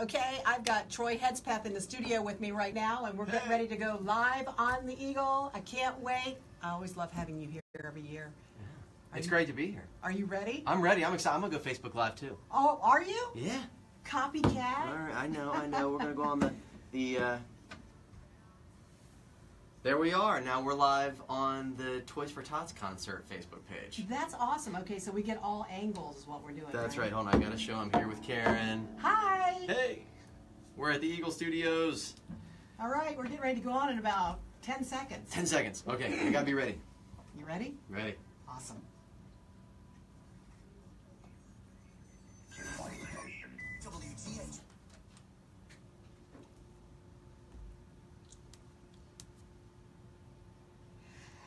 Okay, I've got Troy Hedspeth in the studio with me right now, and we're getting ready to go live on the Eagle. I can't wait. I always love having you here every year. Yeah. It's great to be here. Are you ready? I'm ready. I'm excited. I'm going to go Facebook Live, too. Oh, are you? Yeah. Copycat? All right, I know. We're going to go on the there we are. Now we're live on the Toys for Tots concert Facebook page. That's awesome. Okay, so we get all angles is what we're doing. That's right. Hold on. I got to show. I'm here with Karen. Hi. Hey. We're at the Eagle Studios. All right, we're getting ready to go on in about 10 seconds. 10 seconds. Okay, I got to be ready. You ready? Ready. Awesome.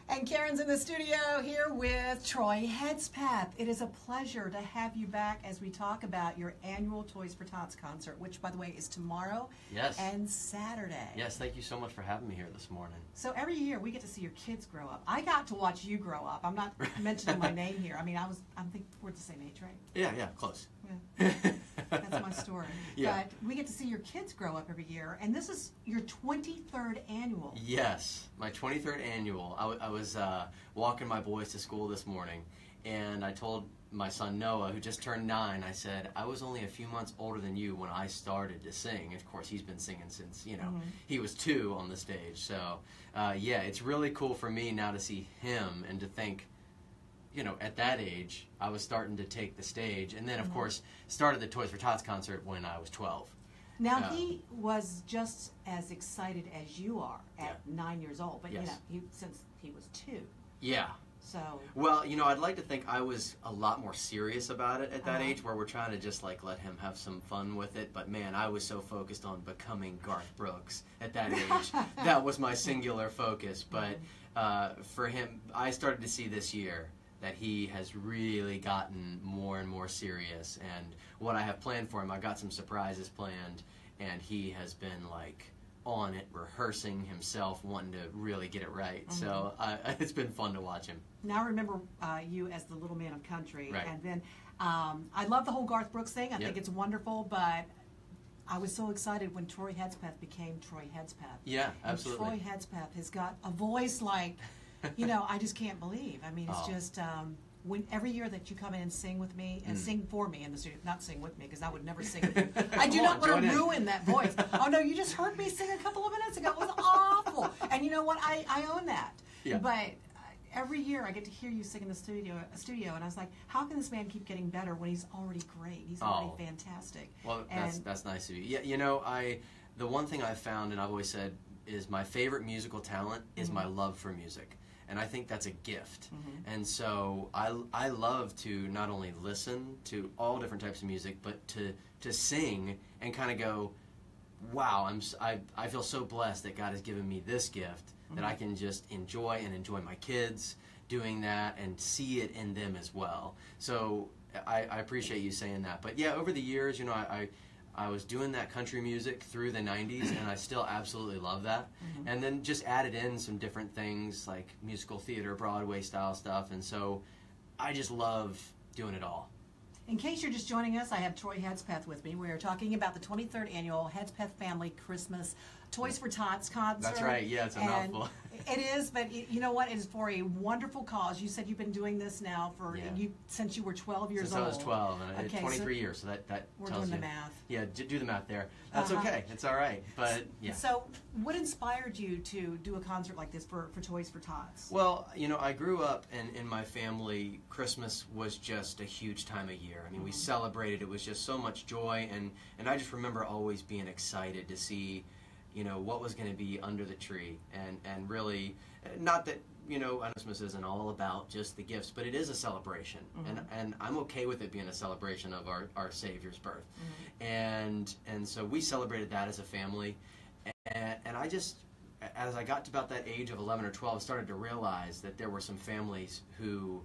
And Karen's in the studio here with Troy Hedspeth. It is a pleasure to have you back as we talk about your annual Toys for Tots concert, which, by the way, is tomorrow and Saturday. Yes, thank you so much for having me here this morning. So every year we get to see your kids grow up. I got to watch you grow up. I'm not mentioning my name here. I mean, I think we're the same age, right? Yeah, close. Yeah. That's my story. Yeah. But we get to see your kids grow up every year, and this is your 23rd annual. Yes, my 23rd annual. I was walking my boys to school this morning, and I told my son Noah, who just turned 9, I said, I was only a few months older than you when I started to sing. And of course, he's been singing since, he was 2 on the stage. So, yeah, it's really cool for me now to see him and to think, at that age, I was starting to take the stage. And then, of course, started the Toys for Tots concert when I was 12. Now, he was just as excited as you are at 9 years old, but, since he was 2. Yeah. So. Well, I'd like to think I was a lot more serious about it at that age, where we're trying to just, let him have some fun with it. But, man, I was so focused on becoming Garth Brooks at that age. That was my singular focus. But for him, I started to see this year that he has really gotten more and more serious, and what I have planned for him, I've got some surprises planned, and he has been on it, rehearsing himself, wanting to really get it right. So it's been fun to watch him. Now I remember you as the little man of country, right. And then I love the whole Garth Brooks thing. I think it's wonderful, but I was so excited when Troy Hedspeth became Troy Hedspeth. Yeah, absolutely. And Troy Hedspeth has got a voice like, I just can't believe. I mean, it's just when every year that you come in and sing with me and sing for me in the studio, not sing with me because I would never sing with you. I do not want to ruin that voice. Oh no, you just heard me sing a couple of minutes ago. It was awful. And you know what? I own that. Yeah. But every year I get to hear you sing in the studio, and I was like, how can this man keep getting better when he's already great? He's already fantastic. Well, that's nice of you. Yeah, the one thing I've found, and I've always said, is my favorite musical talent is my love for music. And I think that's a gift. And so I love to not only listen to all different types of music, but to sing and kind of go, wow, I feel so blessed that God has given me this gift that I can just enjoy my kids doing that and see it in them as well. So I appreciate you saying that. But yeah, over the years, I was doing that country music through the 90s, and I still absolutely love that. And then just added in some different things like musical theater, Broadway style stuff, and so I just love doing it all. In case you're just joining us, I have Troy Hedspeth with me. We are talking about the 23rd annual Hedspeth Family Christmas Toys for Tots concert. That's right. Yeah, it's a mouthful. It is, but you know what? It is for a wonderful cause. You said you've been doing this now for since you were 12 years old. Since I was 12, and I did 23 years, so that tells you. We're doing the math. Yeah, do the math there. That's okay. It's all right. But yeah. So, what inspired you to do a concert like this for Toys for Tots? Well, I grew up, and in my family, Christmas was just a huge time of year. I mean, we celebrated. It was just so much joy, and I just remember always being excited to see what was going to be under the tree, and really, not that, Christmas isn't all about just the gifts, but it is a celebration, and I'm okay with it being a celebration of our Savior's birth, and so we celebrated that as a family, and I just, as I got to about that age of 11 or 12, started to realize that there were some families who,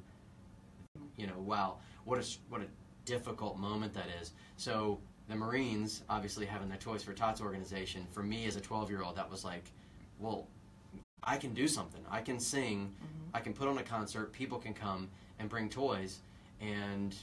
wow, what a difficult moment that is. So the Marines, obviously having the Toys for Tots organization, for me as a 12-year-old, that was like, well, I can do something. I can sing. I can put on a concert. People can come and bring toys. And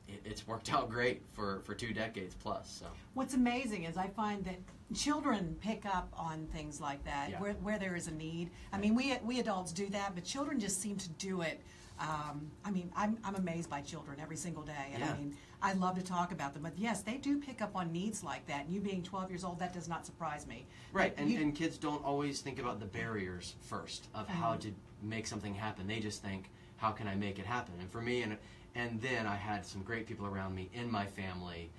it's worked out great for 2 decades plus. So what's amazing is I find that children pick up on things like that, Yeah. where there is a need. I mean, we adults do that, but children just seem to do it. I mean, I'm amazed by children every single day, and Yeah. I mean, I love to talk about them. But yes, they do pick up on needs like that. And you being 12 years old, that does not surprise me. right, But and kids don't always think about the barriers first of how to make something happen. They just think, how can I make it happen? And for me, and then I had some great people around me in my family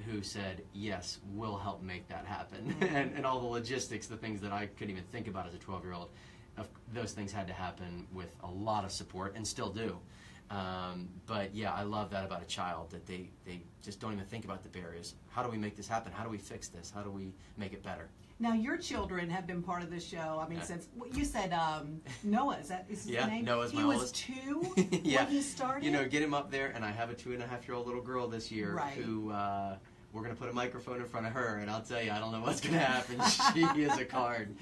who said, yes, we'll help make that happen. and all the logistics, the things that I couldn't even think about as a 12-year-old, those things had to happen with a lot of support, and still do. But yeah, I love that about a child, that they just don't even think about the barriers. How do we make this happen? How do we fix this? How do we make it better? now your children have been part of this show. I mean, since you said Noah, is his name? Noah's my he oldest. was 2 Yeah. when he started. You know, get him up there, and I have a 2.5-year-old little girl this year Right. who we're going to put a microphone in front of her, and I'll tell you, I don't know what's going to happen. She is a card.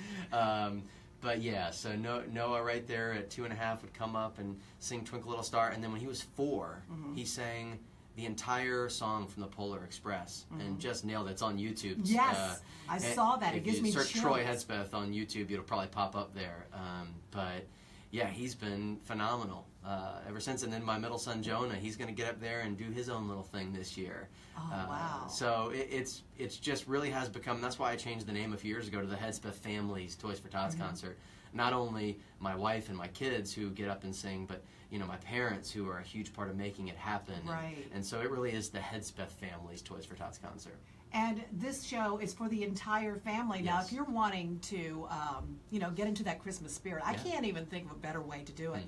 But yeah, so Noah right there at 2.5 would come up and sing Twinkle Little Star, and then when he was 4, he sang the entire song from the Polar Express and just nailed it. It's on YouTube. Yes, I saw that. It gives If me you search chills. Troy Hedspeth on YouTube, it'll probably pop up there. But yeah, he's been phenomenal ever since. And then my middle son Jonah, he's going to get up there and do his own little thing this year. Oh, wow. So it's just really has become. That's why I changed the name a few years ago to the Hedspeth Family's Toys for Tots Concert. Not only my wife and my kids who get up and sing, but my parents who are a huge part of making it happen. Right. And so it really is the Hedspeth Family's Toys for Tots Concert. And this show is for the entire family. Now, Yes. if you're wanting to, get into that Christmas spirit, I Yeah. can't even think of a better way to do it.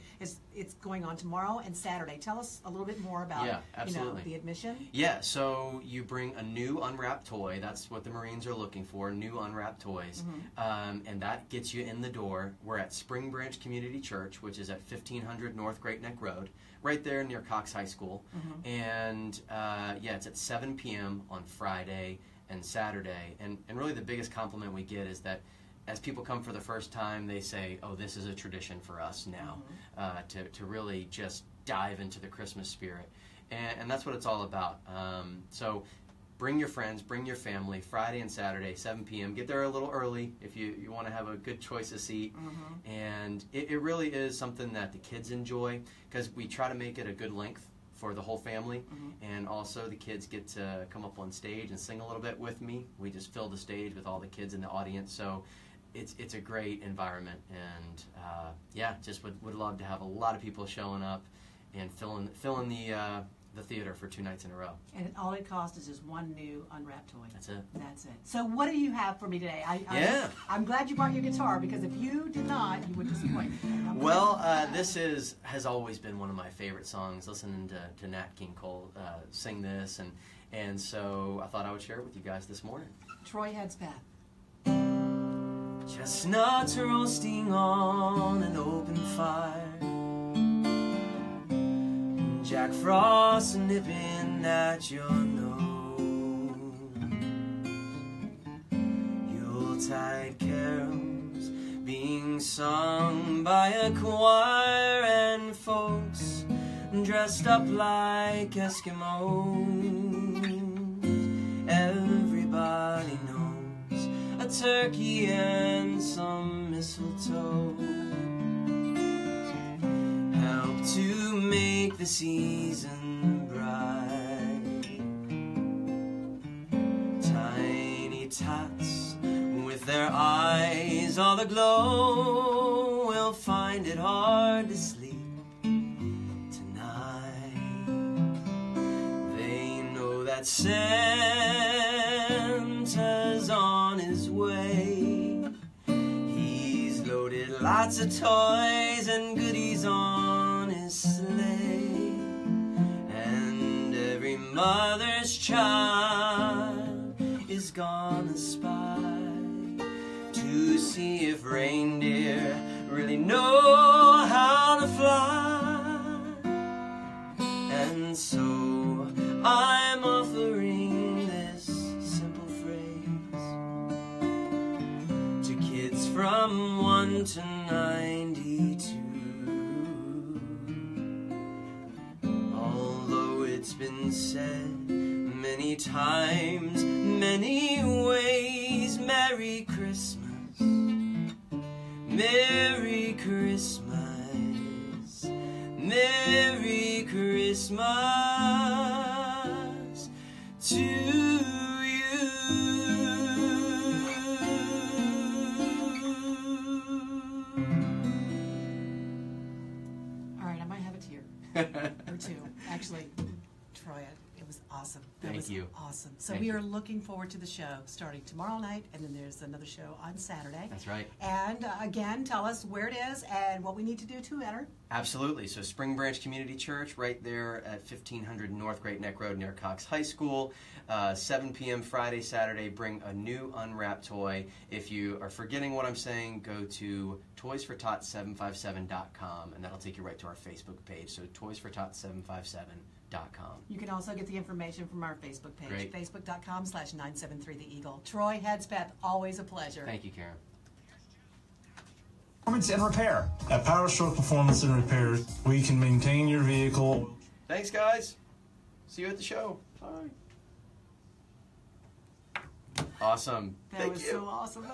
It's going on tomorrow and Saturday. Tell us a little bit more about, absolutely. the admission. Yeah, so you bring a new unwrapped toy. That's what the Marines are looking for, new unwrapped toys. And that gets you in the door. We're at Spring Branch Community Church, which is at 1500 North Great Neck Road, right there near Cox High School. And it's at 7 p.m. on Friday and Saturday. And really the biggest compliment we get is that as people come for the first time, they say, oh, this is a tradition for us now, to really just dive into the Christmas spirit. And that's what it's all about. So bring your friends, bring your family, Friday and Saturday, 7 p.m. Get there a little early if you want to have a good choice of seat. And it really is something that the kids enjoy, because we try to make it a good length for the whole family, and also the kids get to come up on stage and sing a little bit with me. We just fill the stage with all the kids in the audience, so it's a great environment, and just would love to have a lot of people showing up and filling the theater for 2 nights in a row. And all it costs is just one new unwrapped toy. That's it. That's it. So what do you have for me today? I'm glad you brought your guitar, because if you did not, you would disappoint me. Well, this has always been one of my favorite songs, listening to Nat King Cole sing this, and so I thought I would share it with you guys this morning. Troy Hedspeth. Chestnuts roasting on an open fire, Jack Frost nipping at your nose, Yuletide carols being sung by a choir, and folks dressed up like Eskimos. Everybody knows a turkey and some mistletoe help to make the season bright. Tiny tots with their eyes all aglow will find it hard to sleep tonight. They know that Santa's on his way. He's loaded lots of toys and goodies on his sleigh, and every mother's child is gonna spy to see if reindeer really know how to fly. And so I'm offering this simple phrase to kids from 1 to 92. Although it's been Many times, many ways, Merry Christmas, Merry Christmas, Merry Christmas to you. All right, I might have a tear or two. Actually, Troy, it was awesome. Thank you. Awesome. So Thank we you. are looking forward to the show starting tomorrow night, and then there's another show on Saturday. That's right. And again, tell us where it is and what we need to do to enter. Absolutely. So Spring Branch Community Church, right there at 1500 North Great Neck Road near Cox High School. 7 p.m. Friday, Saturday. Bring a new unwrapped toy. If you are forgetting what I'm saying, go to toysfortots757.com, and that'll take you right to our Facebook page. So toysfortots757.com. You can also get the information from our Facebook page, Great. facebook.com/973theeagle. Troy, Hedspeth, always a pleasure. Thank you, Karen. Performance and repair. At Power Stroke Performance and Repair, we can maintain your vehicle. Thanks, guys. See you at the show. Bye. Awesome. That Thank was you. so awesome.